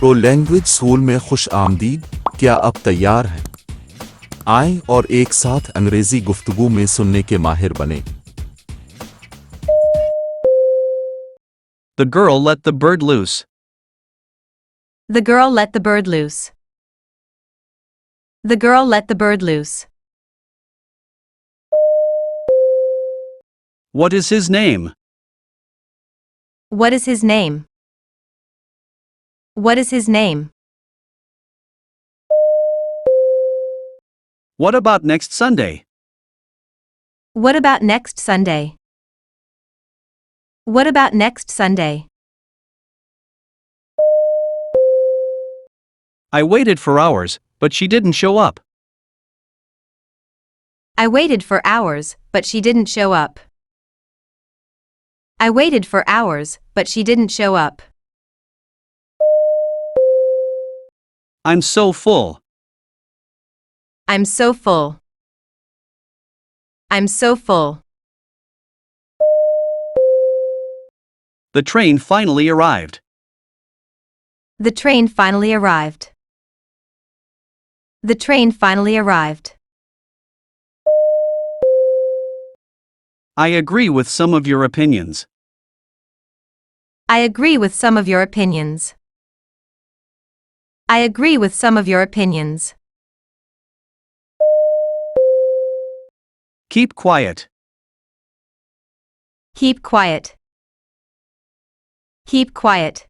پرو language school میں خوش آمدید. کیا اب تیار ہیں؟ آئیں اور ایک ساتھ انگریزی گفتگو میں سننے کے ماہر بنیں. The girl let the bird loose. The girl let the bird loose. The girl let the bird loose. What is his name? What is his name? What is his name? What about next Sunday? What about next Sunday? What about next Sunday? I waited for hours, but she didn't show up. I waited for hours, but she didn't show up. I waited for hours, but she didn't show up. I'm so full. I'm so full. I'm so full. The train finally arrived. The train finally arrived. The train finally arrived. I agree with some of your opinions. I agree with some of your opinions. I agree with some of your opinions. Keep quiet. Keep quiet. Keep quiet.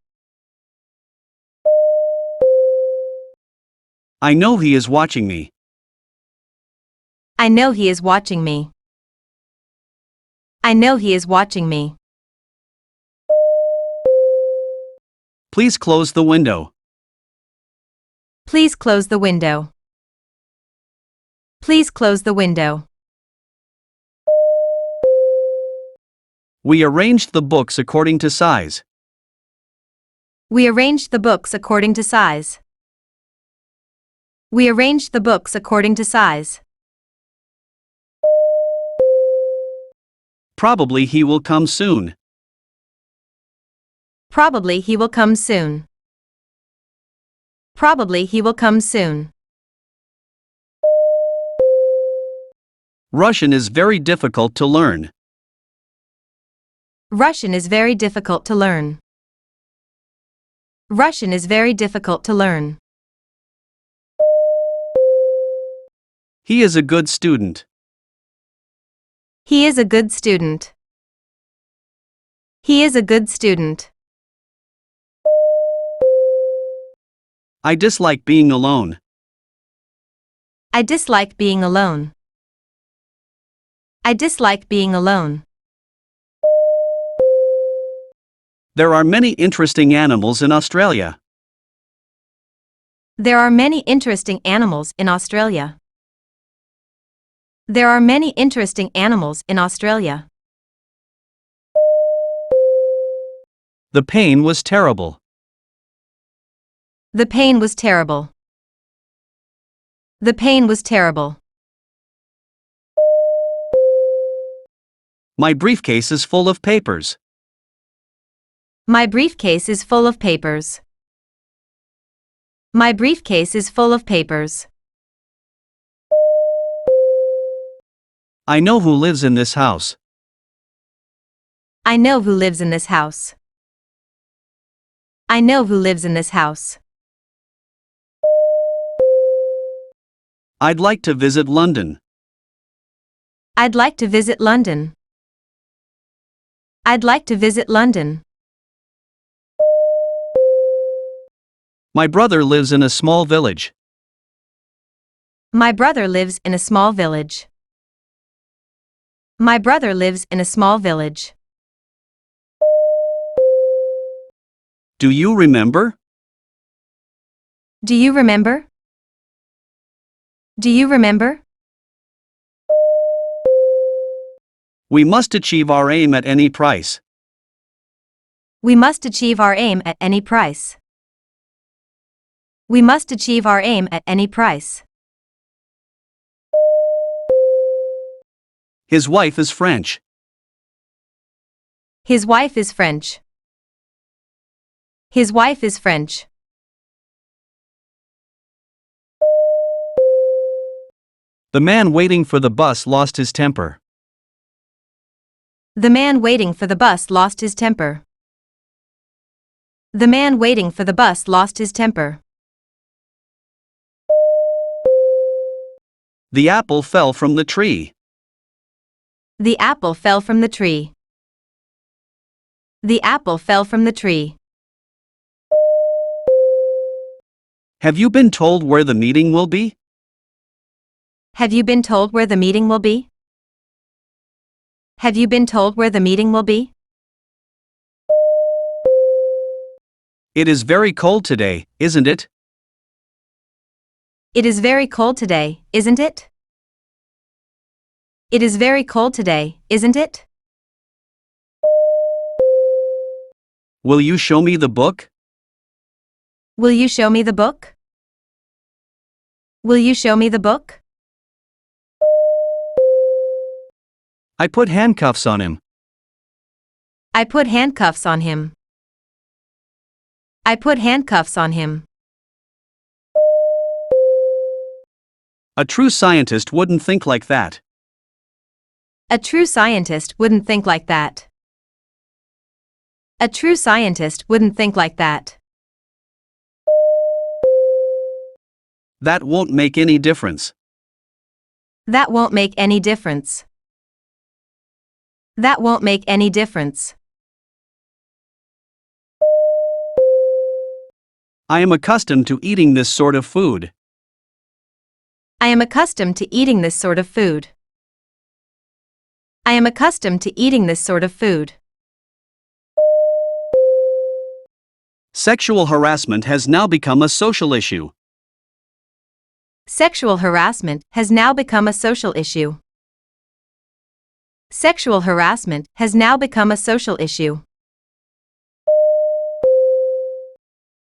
I know he is watching me. I know he is watching me. I know he is watching me. Please close the window. Please close the window. Please close the window. We arranged the books according to size. We arranged the books according to size. We arranged the books according to size. Probably he will come soon. Probably he will come soon. Probably he will come soon. Russian is very difficult to learn. Russian is very difficult to learn. Russian is very difficult to learn. He is a good student. He is a good student. He is a good student. I dislike being alone. I dislike being alone. I dislike being alone. There are many interesting animals in Australia. There are many interesting animals in Australia. There are many interesting animals in Australia. The pain was terrible. The pain was terrible. The pain was terrible. My briefcase is full of papers. My briefcase is full of papers. My briefcase is full of papers. I know who lives in this house. I know who lives in this house. I know who lives in this house. I'd like to visit London. I'd like to visit London. I'd like to visit London. My brother lives in a small village. My brother lives in a small village. My brother lives in a small village. Do you remember? Do you remember? Do you remember? We must achieve our aim at any price. We must achieve our aim at any price. We must achieve our aim at any price. His wife is French. His wife is French. His wife is French. The man waiting for the bus lost his temper. The man waiting for the bus lost his temper. The man waiting for the bus lost his temper. The apple fell from the tree. The apple fell from the tree. The apple fell from the tree. Have you been told where the meeting will be? Have you been told where the meeting will be? Have you been told where the meeting will be? It is very cold today, isn't it? It is very cold today, isn't it? It is very cold today, isn't it? Will you show me the book? Will you show me the book? Will you show me the book? I put handcuffs on him. I put handcuffs on him. I put handcuffs on him. A true scientist wouldn't think like that. A true scientist wouldn't think like that. A true scientist wouldn't think like that. That won't make any difference. That won't make any difference. That won't make any difference. I am accustomed to eating this sort of food. I am accustomed to eating this sort of food. I am accustomed to eating this sort of food. Sexual harassment has now become a social issue. Sexual harassment has now become a social issue. Sexual harassment has now become a social issue.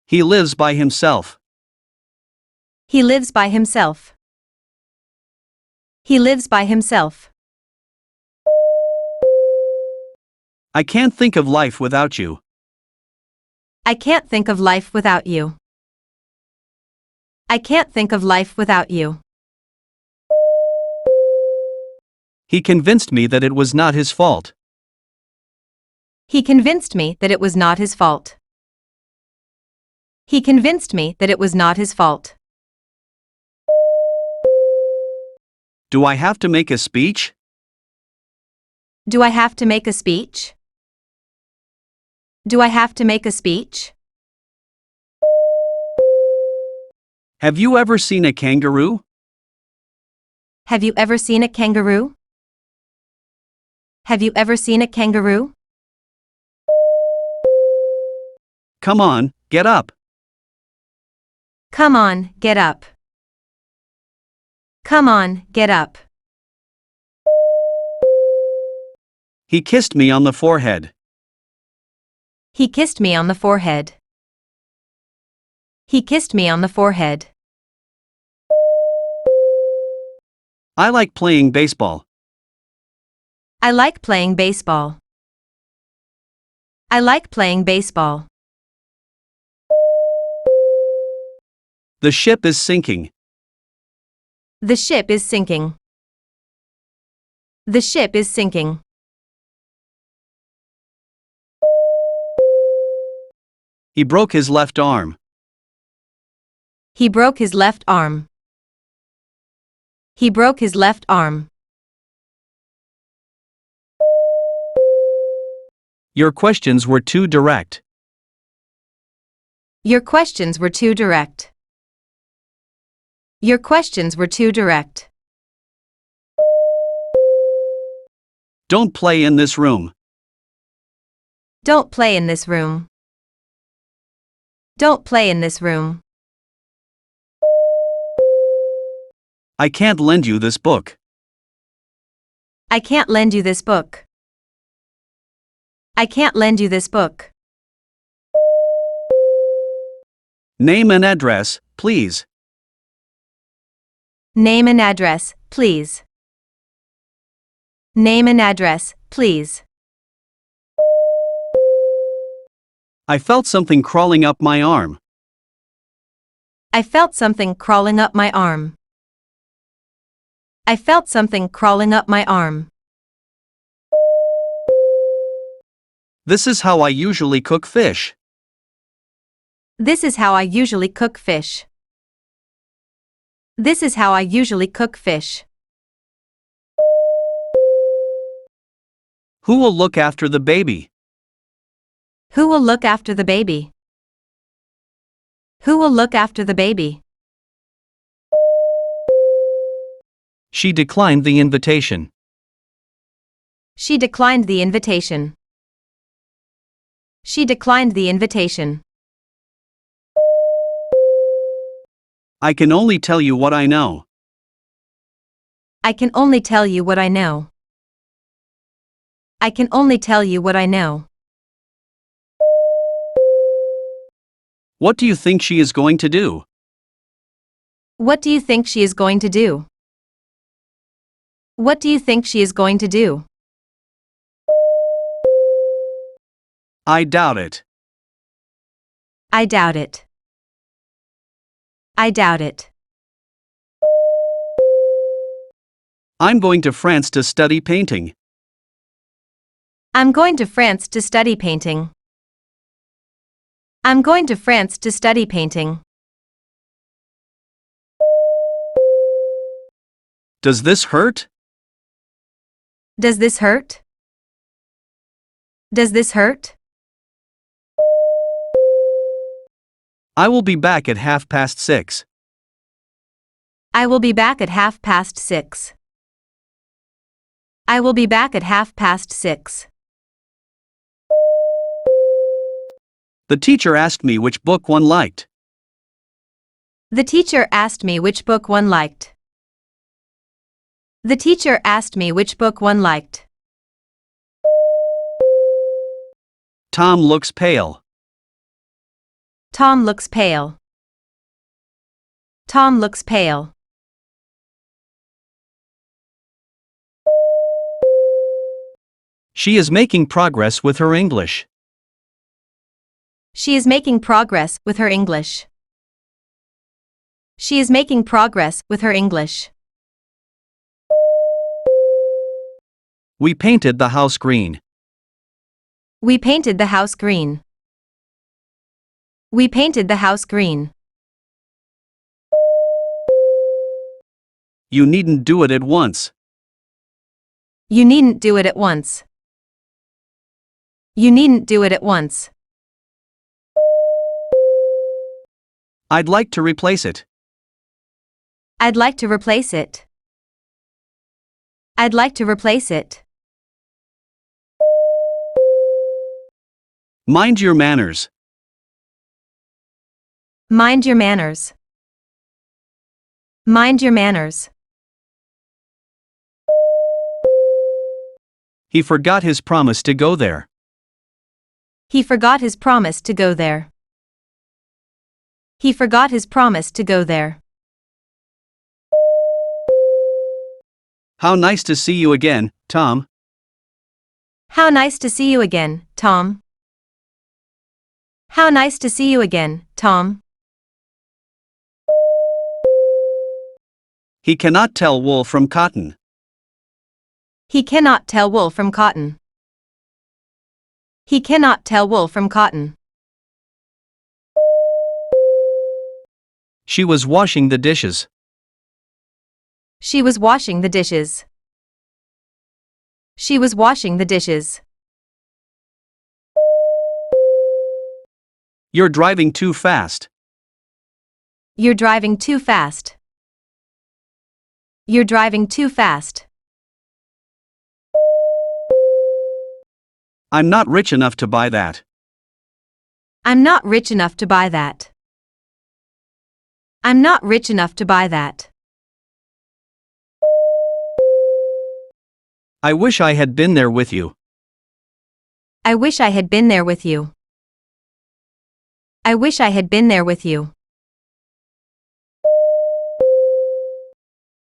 He lives by himself. He lives by himself. He lives by himself. I can't think of life without you. I can't think of life without you. I can't think of life without you. He convinced me that it was not his fault. He convinced me that it was not his fault. He convinced me that it was not his fault. Do I have to make a speech? Do I have to make a speech? Do I have to make a speech? Have you ever seen a kangaroo? Have you ever seen a kangaroo? Have you ever seen a kangaroo? Come on, get up. Come on, get up. Come on, get up. He kissed me on the forehead. He kissed me on the forehead. He kissed me on the forehead. I like playing baseball. I like playing baseball. I like playing baseball. The ship is sinking. The ship is sinking. The ship is sinking. He broke his left arm. He broke his left arm. He broke his left arm. Your questions were too direct. Your questions were too direct. Your questions were too direct. Don't play in this room. Don't play in this room. Don't play in this room. I can't lend you this book. I can't lend you this book. I can't lend you this book. Name and address, please. Name and address, please. Name and address, please. I felt something crawling up my arm. I felt something crawling up my arm. I felt something crawling up my arm. This is how I usually cook fish. This is how I usually cook fish. This is how I usually cook fish. Who will look after the baby? Who will look after the baby? Who will look after the baby? She declined the invitation. She declined the invitation. She declined the invitation. I can only tell you what I know. I can only tell you what I know. I can only tell you what I know. What do you think she is going to do? What do you think she is going to do? What do you think she is going to do? I doubt it. I doubt it. I doubt it. I'm going to France to study painting. I'm going to France to study painting. I'm going to France to study painting. Does this hurt? Does this hurt? Does this hurt? I will be back at 6:30. I will be back at 6:30. I will be back at 6:30. The teacher asked me which book one liked. The teacher asked me which book one liked. The teacher asked me which book one liked. Tom looks pale. Tom looks pale. Tom looks pale. She is making progress with her English. She is making progress with her English. She is making progress with her English. We painted the house green. We painted the house green. We painted the house green. You needn't do it at once. You needn't do it at once. You needn't do it at once. I'd like to replace it. I'd like to replace it. I'd like to replace it. Mind your manners. Mind your manners. Mind your manners. He forgot his promise to go there. He forgot his promise to go there. He forgot his promise to go there. How nice to see you again, Tom. How nice to see you again, Tom. How nice to see you again, Tom. He cannot tell wool from cotton. He cannot tell wool from cotton. He cannot tell wool from cotton. She was washing the dishes. She was washing the dishes. She was washing the dishes. You're driving too fast. You're driving too fast. You're driving too fast. I'm not rich enough to buy that. I'm not rich enough to buy that. I'm not rich enough to buy that. I wish I had been there with you. I wish I had been there with you. I wish I had been there with you.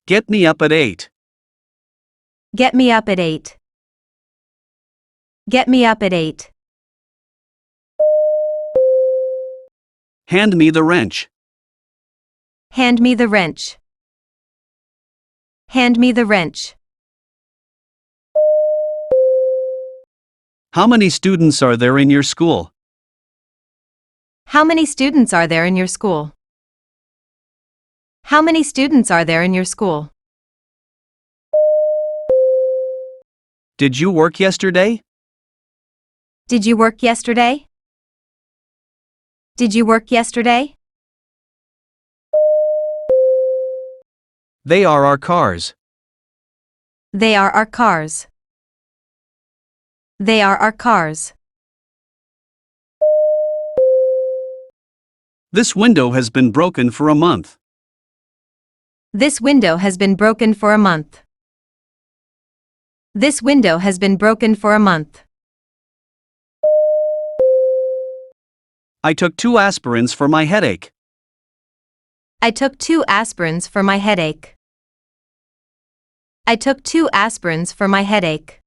Get me up at 8. Get me up at 8. Get me up at 8. Hand me the wrench. Hand me the wrench. Hand me the wrench. How many students are there in your school? How many students are there in your school? How many students are there in your school? Did you work yesterday? Did you work yesterday? Did you work yesterday? They are our cars. They are our cars. They are our cars. This window has been broken for a month. This window has been broken for a month. This window has been broken for a month. I took 2 aspirins for my headache. I took 2 aspirins for my headache. I took 2 aspirins for my headache.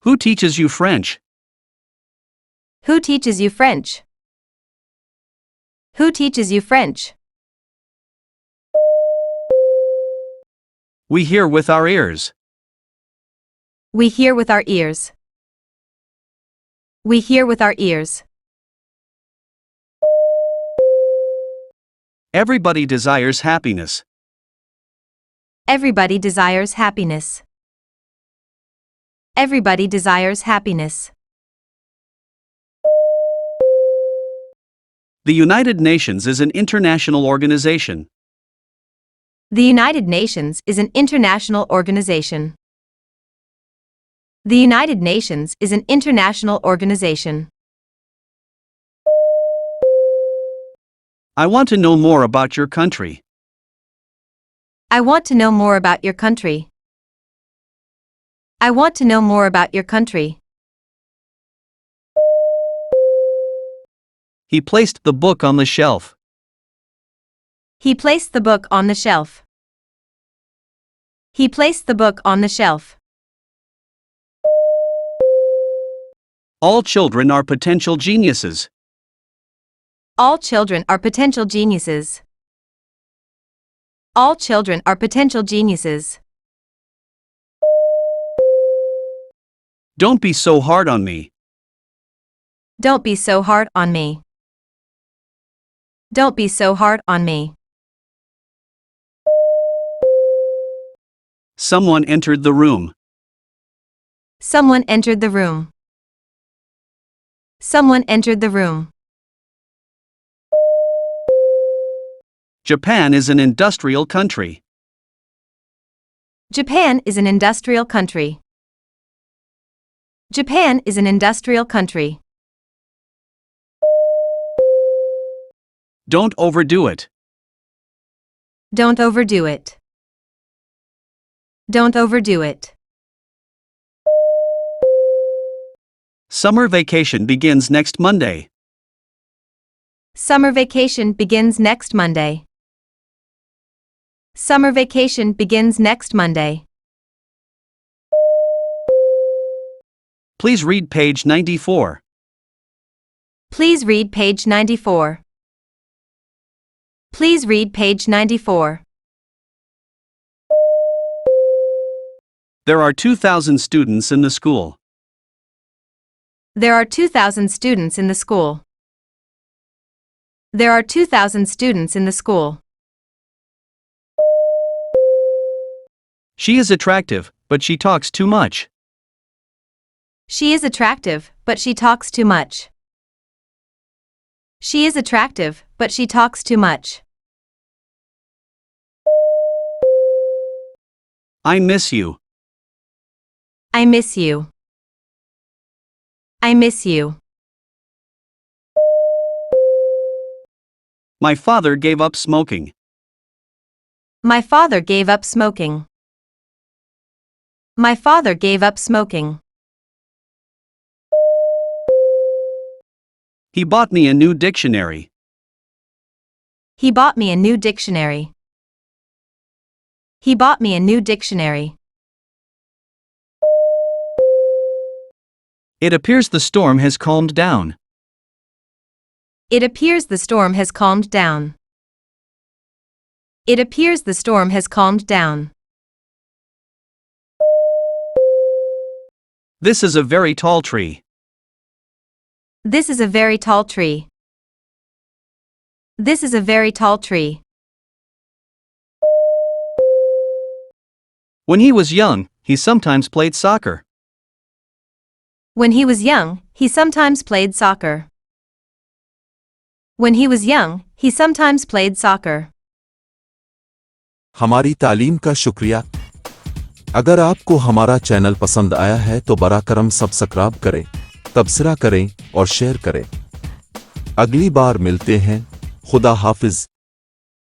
Who teaches you French? Who teaches you French? Who teaches you French? We hear with our ears. We hear with our ears. We hear with our ears. Everybody desires happiness. Everybody desires happiness. Everybody desires happiness. The United Nations is an international organization. The United Nations is an international organization. The United Nations is an international organization. I want to know more about your country. I want to know more about your country. I want to know more about your country. He placed the book on the shelf. He placed the book on the shelf. He placed the book on the shelf. All children are potential geniuses. All children are potential geniuses. All children are potential geniuses. Don't be so hard on me. Don't be so hard on me. Don't be so hard on me. Someone entered the room. Someone entered the room. Someone entered the room. Japan is an industrial country. Japan is an industrial country. Japan is an industrial country. Don't overdo it. Don't overdo it. Don't overdo it. Summer vacation begins next Monday. Summer vacation begins next Monday. Summer vacation begins next Monday. Please read page 94. Please read page 94. Please read page 94. There are 2,000 students in the school. There are 2,000 students in the school. There are 2,000 students in the school. She is attractive, but she talks too much. She is attractive, but she talks too much. She is attractive, but she talks too much. I miss you. I miss you. I miss you. My father gave up smoking. My father gave up smoking. My father gave up smoking. He bought me a new dictionary. He bought me a new dictionary. He bought me a new dictionary. It appears the storm has calmed down. It appears the storm has calmed down. It appears the storm has calmed down. This is a very tall tree. This is a very tall tree. This is a very tall tree. When he was young, he sometimes played soccer. When he was young, he sometimes played soccer. When he was young, he sometimes played soccer. हमारी तालीम का शुक्रिया। अगर आपको हमारा channel पसंद आया है तो बरा करम सब्सक्राइब करें, तबसरा करें और शेयर करें। अगली बार मिलते हैं। खुदा हाफिज।